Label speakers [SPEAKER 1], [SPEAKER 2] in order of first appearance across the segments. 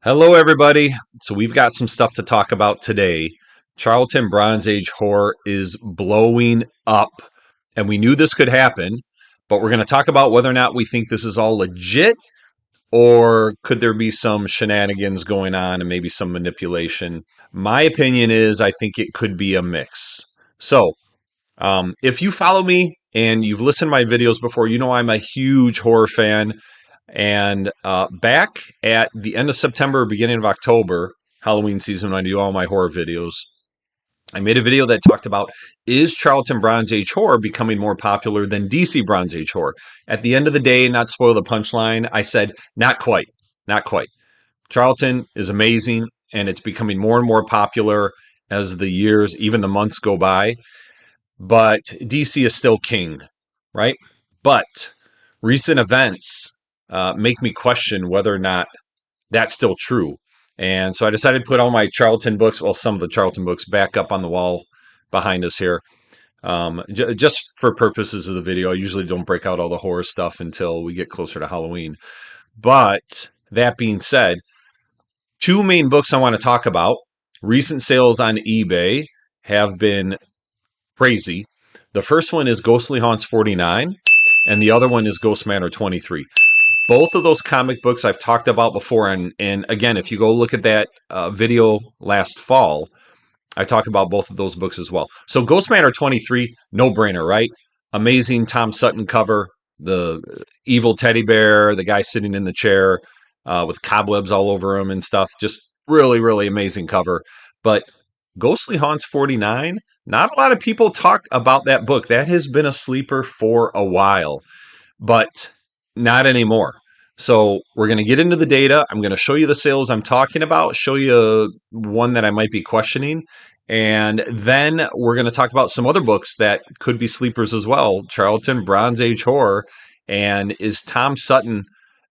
[SPEAKER 1] Hello, everybody. So, we've got some stuff to talk about today. Charlton Bronze Age Horror is blowing up, and we knew this could happen, but we're going to talk about whether or not we think this is all legit or could there be some shenanigans going on and maybe some manipulation. My opinion is I think it could be a mix. So, if you follow me and you've listened to my videos before, you know I'm a huge horror fan. And back at the end of September, beginning of October, Halloween season, when I do all my horror videos, I made a video that talked about, is Charlton Bronze Age Horror becoming more popular than DC Bronze Age Horror? At the end of the day, not spoil the punchline, I said, not quite, not quite. Charlton is amazing, and it's becoming more and more popular as the years, even the months go by. But DC is still king, right? But recent events make me question whether or not that's still true. And so I decided to put all my Charlton books, well, some of the Charlton books, back up on the wall behind us here. Just for purposes of the video, I usually don't break out all the horror stuff until we get closer to Halloween. But that being said, two main books I want to talk about. Recent sales on eBay have been crazy. The first one is Ghostly Haunts 49, and the other one is Ghost Manor 23. Both of those comic books I've talked about before, and again, if you go look at that video last fall, I talk about both of those books as well. So Ghost Manor 23, no-brainer, right? Amazing Tom Sutton cover, the evil teddy bear, the guy sitting in the chair with cobwebs all over him and stuff. Just really, really amazing cover. But Ghostly Haunts 49, not a lot of people talk about that book. That has been a sleeper for a while, but not anymore. So we're going to get into the data. I'm going to show you the sales I'm talking about, show you one that I might be questioning, and then we're going to talk about some other books that could be sleepers as well. Charlton Bronze Age Horror, and is Tom Sutton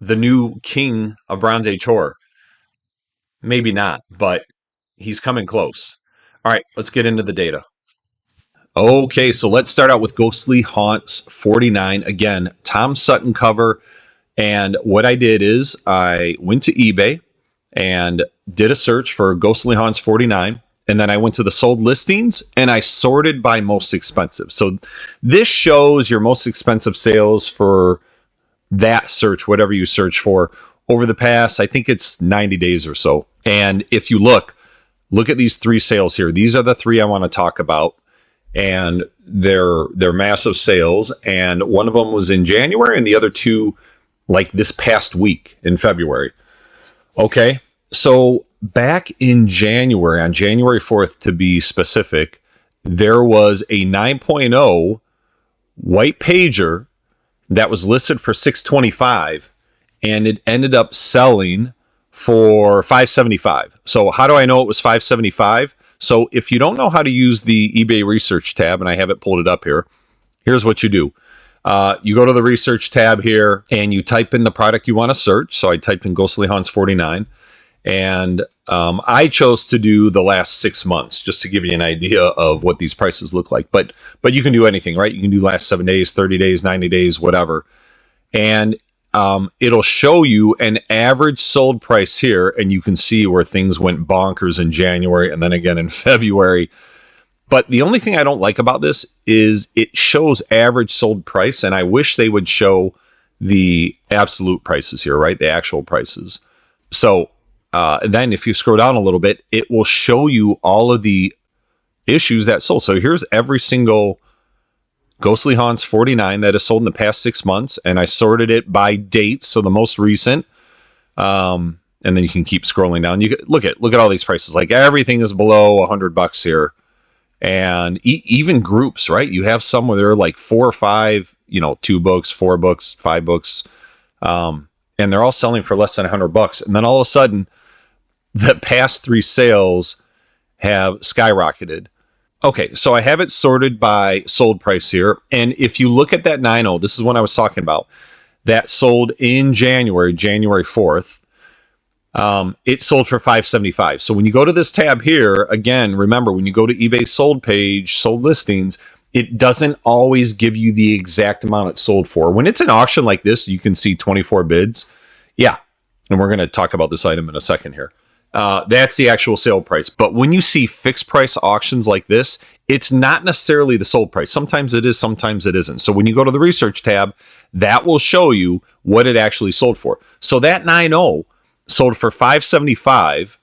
[SPEAKER 1] the new king of Bronze Age Horror? Maybe not, but he's coming close. All right, let's get into the data. Okay, so let's start out with Ghostly Haunts 49. Again, Tom Sutton cover. And what I did is I went to eBay and did a search for Ghostly Haunts 49. And then I went to the sold listings and I sorted by most expensive. So this shows your most expensive sales for that search, whatever you search for, over the past, I think it's 90 days or so. And if you look at these three sales here. These are the three I want to talk about. And they're massive sales. And one of them was in January and the other two like this past week in February. Okay, so back in January, on January 4th to be specific, there was a 9.0 white pager that was listed for $625, and it ended up selling for $575. So how do I know it was $575? So if you don't know how to use the eBay research tab, and I have it pulled it up here, here's what you do. You go to the research tab here and you type in the product you want to search. So I typed in Ghostly Haunts 49, and I chose to do the last 6 months just to give you an idea of what these prices look like. But you can do anything, right? You can do last 7 days, 30 days, 90 days, whatever. And it'll show you an average sold price here, and you can see where things went bonkers in January and then again in February. But the only thing I don't like about this is it shows average sold price, and I wish they would show the absolute prices here, right? The actual prices. So then if you scroll down a little bit, it will show you all of the issues that sold. So here's every single Ghostly Haunts 49 that is sold in the past 6 months, and I sorted it by date, so the most recent. And then you can keep scrolling down. You can, look at all these prices. Like everything is below $100 here. And even groups, right? You have some where there are like 4 or 5, 2 books, 4 books, 5 books, and they're all selling for less than $100. And then all of a sudden, the past 3 sales have skyrocketed. Okay, so I have it sorted by sold price here. And if you look at that 9.0, this is what I was talking about, that sold in January 4th. It sold for $575. So when you go to this tab here, again, remember, when you go to eBay sold page, sold listings, it doesn't always give you the exact amount it sold for. When it's an auction like this, you can see 24 bids. Yeah, and we're going to talk about this item in a second here. That's the actual sale price. But when you see fixed price auctions like this, it's not necessarily the sold price. Sometimes it is, sometimes it isn't. So when you go to the research tab, that will show you what it actually sold for. So that 9.0 sold for $575.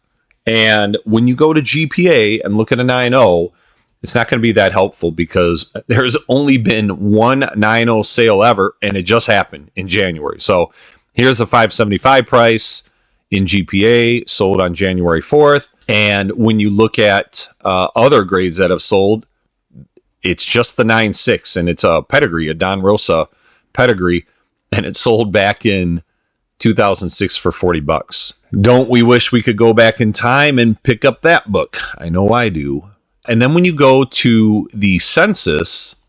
[SPEAKER 1] And when you go to GPA and look at a 9.0, it's not going to be that helpful because there's only been one 9.0 sale ever, and it just happened in January. So here's the $575 price in GPA, sold on January 4th. And when you look at other grades that have sold, it's just the 9.6, and it's a pedigree, a Don Rosa pedigree, and it sold back in 2006 for $40. Don't we wish we could go back in time and pick up that book? I know I do. And then when you go to the census,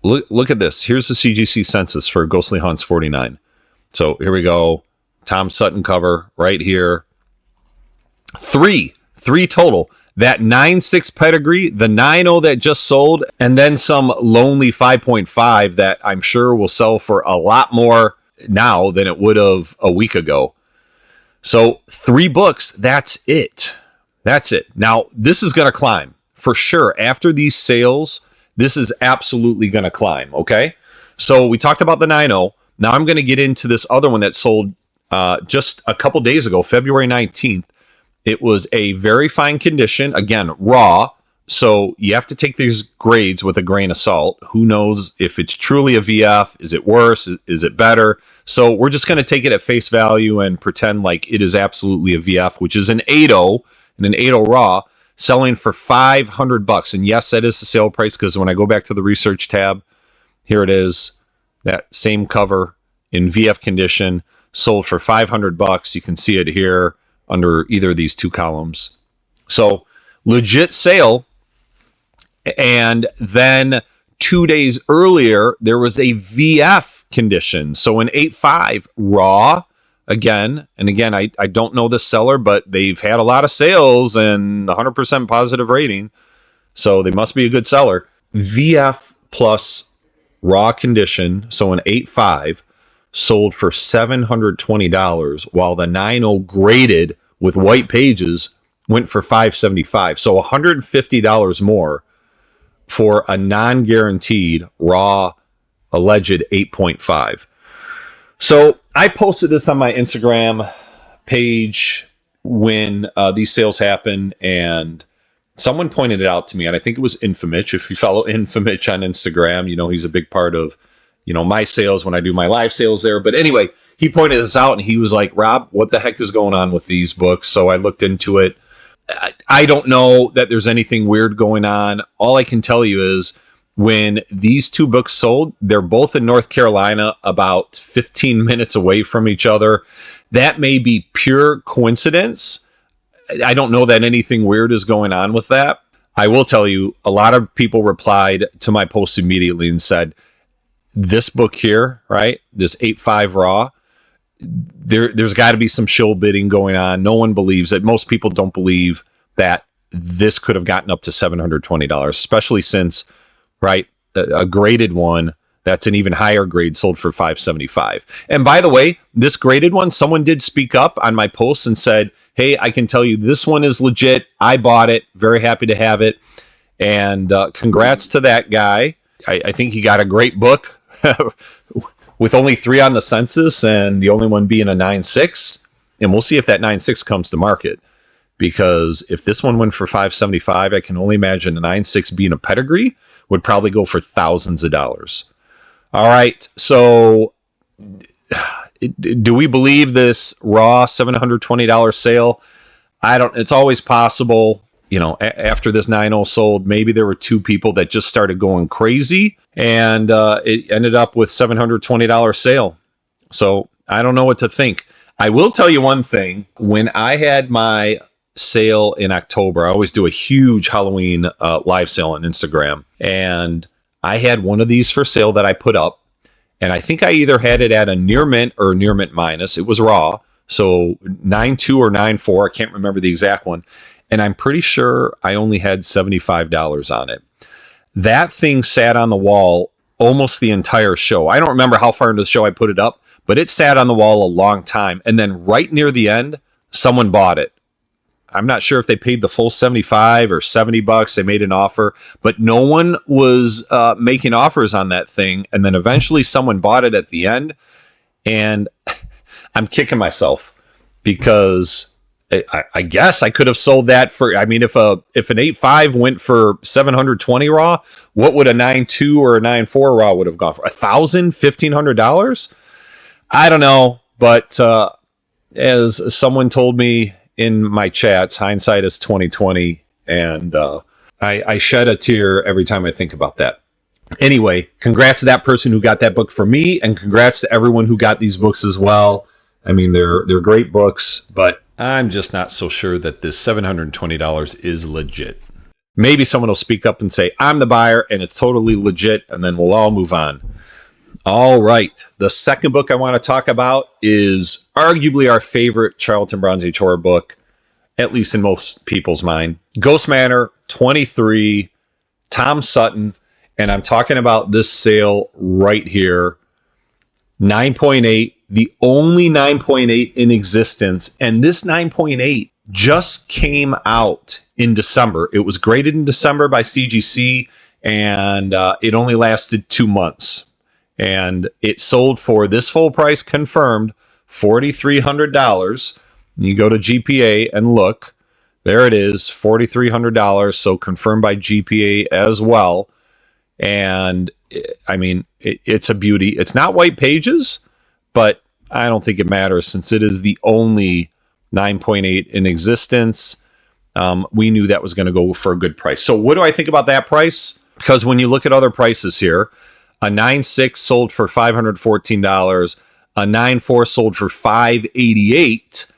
[SPEAKER 1] look at this. Here's the CGC census for Ghostly Haunts 49. So here we go. Tom Sutton cover right here. Three total. That 9.6 pedigree, the 9.0 that just sold, and then some lonely 5.5 that I'm sure will sell for a lot more now than it would have a week ago. So 3 books, that's it. That's it. Now, this is going to climb for sure. After these sales, this is absolutely going to climb, okay? So we talked about the 9.0. Now I'm going to get into this other one that sold just a couple days ago, February 19th. It was a very fine condition, again, raw. So you have to take these grades with a grain of salt. Who knows if it's truly a VF? Is it worse? Is it better? So we're just going to take it at face value and pretend like it is absolutely a VF, which is an 8.0 and an 8.0 raw, selling for $500. And yes, that is the sale price, because when I go back to the research tab, here it is, that same cover in VF condition, sold for $500. You can see it here under either of these 2 columns. So legit sale. And then 2 days earlier, there was a VF condition. So an 8.5 raw again. And again, I don't know the seller, but they've had a lot of sales and 100% positive rating. So they must be a good seller. VF plus raw condition. So an 8.5 sold for $720, while the 9.0 graded with white pages went for $575. So $150 more for a non-guaranteed raw alleged 8.5. So I posted this on my Instagram page when these sales happened, and someone pointed it out to me, and I think it was Infamich. If you follow Infamich on Instagram, you know he's a big part of my sales when I do my live sales there. But anyway, he pointed this out and he was like, Rob, what the heck is going on with these books? So I looked into it. I don't know that there's anything weird going on. All I can tell you is when these 2 books sold, they're both in North Carolina, about 15 minutes away from each other. That may be pure coincidence. I don't know that anything weird is going on with that. I will tell you, a lot of people replied to my post immediately and said, this book here, right, this 8.5 raw, there's got to be some shill bidding going on. No one believes it. Most people don't believe that this could have gotten up to $720, especially since, right, a graded one that's an even higher grade sold for $575. And by the way, this graded one, someone did speak up on my post and said, hey, I can tell you this one is legit. I bought it. Very happy to have it. And congrats to that guy. I think he got a great book with only 3 on the census and the only one being a 9.6. And we'll see if that 9.6 comes to market, because if this one went for $575, I can only imagine a 9.6 being a pedigree would probably go for thousands of dollars. All right. So do we believe this raw $720 sale? It's always possible. After this 9.0 sold, maybe there were 2 people that just started going crazy, and it ended up with $720 sale. So I don't know what to think. I will tell you one thing. When I had my sale in October, I always do a huge Halloween live sale on Instagram, and I had one of these for sale that I put up, and I think I either had it at a near mint or near mint minus. It was raw, so 9.2 or 9.4. I can't remember the exact one. And I'm pretty sure I only had $75 on it. That thing sat on the wall almost the entire show. I don't remember how far into the show I put it up, but it sat on the wall a long time. And then right near the end, someone bought it. I'm not sure if they paid the full 75 or $70. They made an offer, but no one was making offers on that thing. And then eventually someone bought it at the end. And I'm kicking myself because I guess I could have sold that for, I mean, if an 8.5 went for 720 raw, what would a 9.2 or a 9.4 raw would have gone for? $1,000, $1,500? I don't know. But as someone told me in my chats, hindsight is 2020. And I shed a tear every time I think about that. Anyway, congrats to that person who got that book for me, and congrats to everyone who got these books as well. I mean, they're great books, but I'm just not so sure that this $720 is legit. Maybe someone will speak up and say, I'm the buyer and it's totally legit, and then we'll all move on. All right. The second book I want to talk about is arguably our favorite Charlton Bronze Age Horror book, at least in most people's mind. Ghost Manor 23, Tom Sutton. And I'm talking about this sale right here. 9.8, the only 9.8 in existence. And this 9.8 just came out in December. It was graded in December by CGC, and it only lasted 2 months. And it sold for this full price confirmed, $4,300. You go to GPA and look. There it is, $4,300. So confirmed by GPA as well. And I mean, it's a beauty. It's not white pages, but I don't think it matters since it is the only 9.8 in existence. We knew that was going to go for a good price. So what do I think about that price? Because when you look at other prices here, a 9.6 sold for $514, a 9.4 sold for $588,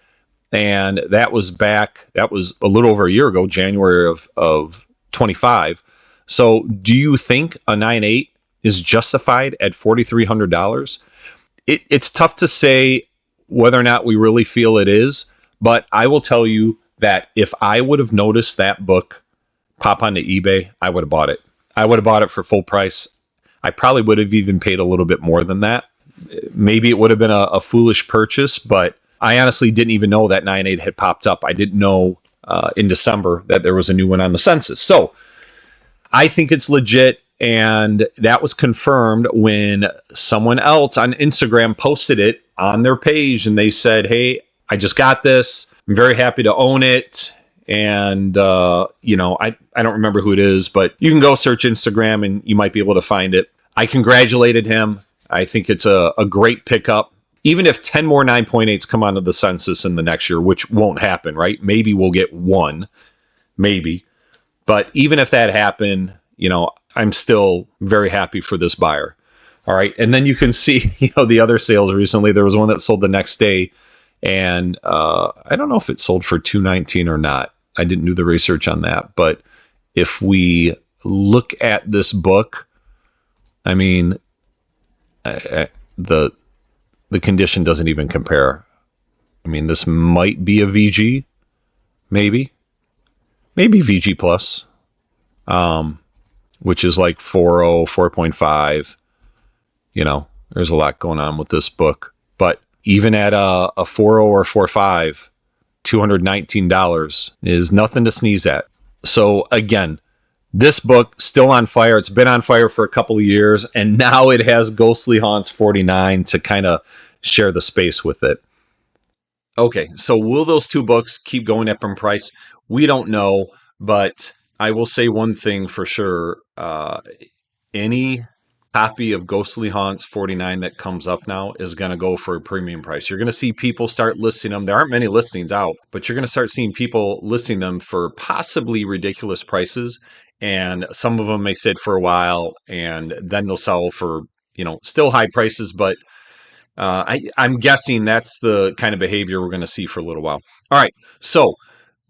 [SPEAKER 1] and that was a little over a year ago, January of 25. So do you think a 9.8 is justified at $4,300? It's tough to say whether or not we really feel it is, but I will tell you that if I would have noticed that book pop onto eBay, I would have bought it. I would have bought it for full price. I probably would have even paid a little bit more than that. Maybe it would have been a foolish purchase, but I honestly didn't even know that 9.8 had popped up. I didn't know in December that there was a new one on the census. So I think it's legit, and that was confirmed when someone else on Instagram posted it on their page, and they said, hey, I just got this. I'm very happy to own it. And, I don't remember who it is, but you can go search Instagram and you might be able to find it. I congratulated him. I think it's a great pickup. Even if 10 more 9.8s come onto the census in the next year, which won't happen, right? Maybe we'll get one, maybe. But even if that happened, I'm still very happy for this buyer. All right. And then you can see, the other sales recently. There was one that sold the next day. And I don't know if it sold for $219 or not. I didn't do the research on that. But if we look at this book, I mean, the condition doesn't even compare. I mean, this might be a VG, maybe VG plus, which is like 4.0, 4.5. There's a lot going on with this book. But even at a 4.0 or 4.5, $219 is nothing to sneeze at. So again, this book still on fire. It's been on fire for a couple of years, and now it has Ghostly Haunts 49 to kind of share the space with it. Okay, so will those two books keep going up in price? We don't know, but I will say one thing for sure. Any copy of Ghostly Haunts 49 that comes up now is going to go for a premium price. You're going to see people start listing them. There aren't many listings out, but you're going to start seeing people listing them for possibly ridiculous prices. And some of them may sit for a while and then they'll sell for, still high prices, but I'm guessing that's the kind of behavior we're going to see for a little while. All right. So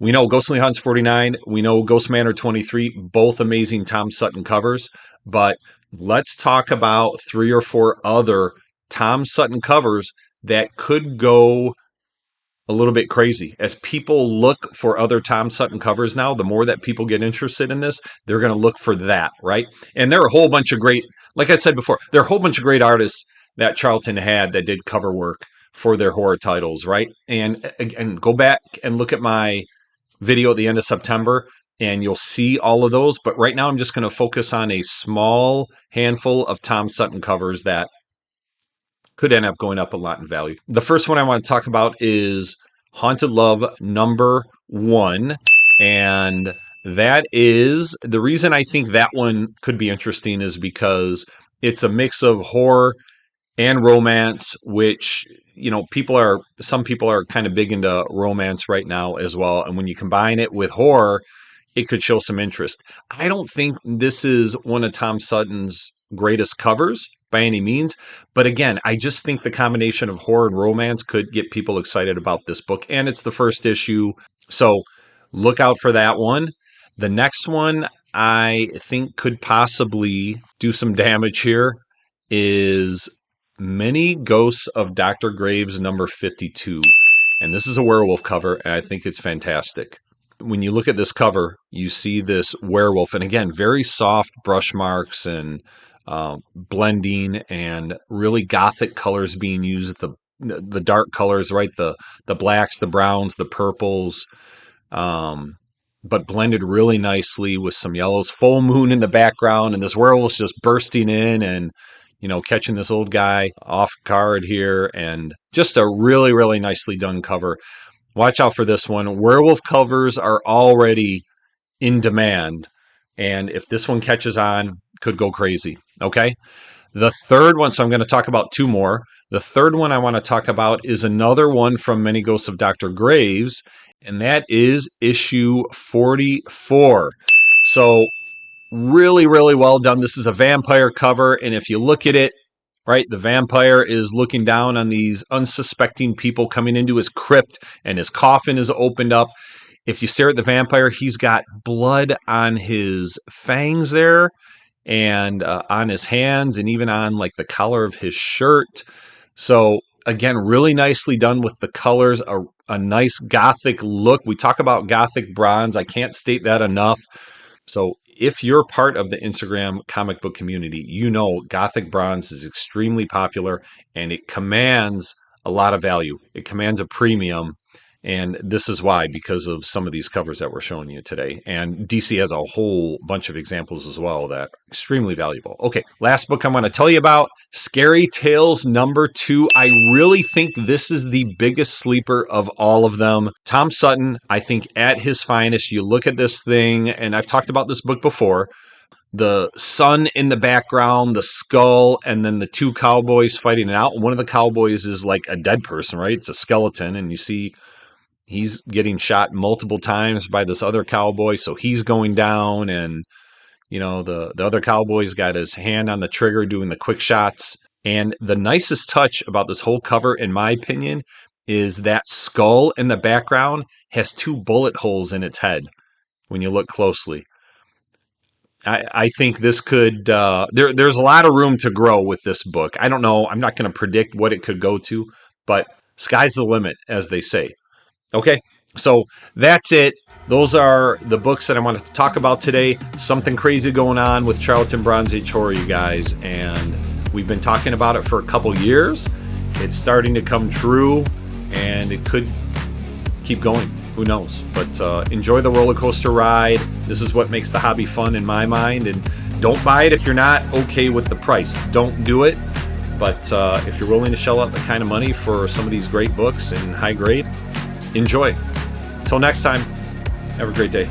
[SPEAKER 1] we know Ghostly Haunts 49. We know Ghost Manor 23, both amazing Tom Sutton covers. But let's talk about 3 or 4 other Tom Sutton covers that could go a little bit crazy. As people look for other Tom Sutton covers now, the more that people get interested in this, they're going to look for that, right? And there are a whole bunch of great, like I said before, there are a whole bunch of great artists that Charlton had that did cover work for their horror titles, right? And again, go back and look at my video at the end of September and you'll see all of those. But right now I'm just going to focus on a small handful of Tom Sutton covers that could end up going up a lot in value. The first one I want to talk about is Haunted Love #1. And that is the reason I think that one could be interesting is because it's a mix of horror and romance, which, you know, some people are kind of big into romance right now as well. And when you combine it with horror, it could show some interest. I don't think this is one of Tom Sutton's greatest covers by any means. But again, I just think the combination of horror and romance could get people excited about this book. And it's the first issue. So look out for that one. The next one I think could possibly do some damage here is Many Ghosts of Dr. Graves #52. And this is a werewolf cover, and I think it's fantastic. When you look at this cover, you see this werewolf, and again, very soft brush marks and blending and really gothic colors being used, the dark colors, right? The blacks, the browns, the purples, but blended really nicely with some yellows, full moon in the background, and this werewolf's just bursting in and, you know, catching this old guy off guard here, and just a really, really nicely done cover. Watch out for this one. Werewolf covers are already in demand, and if this one catches on, could go crazy. Okay. The third one, so I'm going to talk about two more. The third one I want to talk about is another one from Many Ghosts of Dr. Graves, and that is issue 44. So really, really well done. This is a vampire cover, and if you look at it, right, the vampire is looking down on these unsuspecting people coming into his crypt, and his coffin is opened up. If you stare at the vampire, he's got blood on his fangs there, and on his hands, and even on like the collar of his shirt. So again, really nicely done with the colors, a nice gothic look. We talk about gothic bronze. I can't state that enough. So if you're part of the Instagram comic book community, you know gothic bronze is extremely popular and it commands a lot of value. It commands a premium. And this is why, because of some of these covers that we're showing you today. And DC has a whole bunch of examples as well that are extremely valuable. Okay, last book I'm going to tell you about, Scary Tales #2. I really think this is the biggest sleeper of all of them. Tom Sutton, I think at his finest. You look at this thing, and I've talked about this book before. The sun in the background, the skull, and then the two cowboys fighting it out. And one of the cowboys is like a dead person, right? It's a skeleton, and you see he's getting shot multiple times by this other cowboy, so he's going down, and you know the other cowboy's got his hand on the trigger doing the quick shots. And the nicest touch about this whole cover, in my opinion, is that skull in the background has 2 bullet holes in its head when you look closely. I think this could, there's a lot of room to grow with this book. I don't know, I'm not going to predict what it could go to, but sky's the limit, as they say. Okay, so that's it. Those are the books that I wanted to talk about today. Something crazy going on with Charlton Bronze Age Horror, you guys, and we've been talking about it for a couple years. It's starting to come true, and it could keep going. Who knows? But enjoy the roller coaster ride. This is what makes the hobby fun in my mind, and don't buy it if you're not okay with the price. Don't do it. But if you're willing to shell out the kind of money for some of these great books in high grade, enjoy. Until next time, have a great day.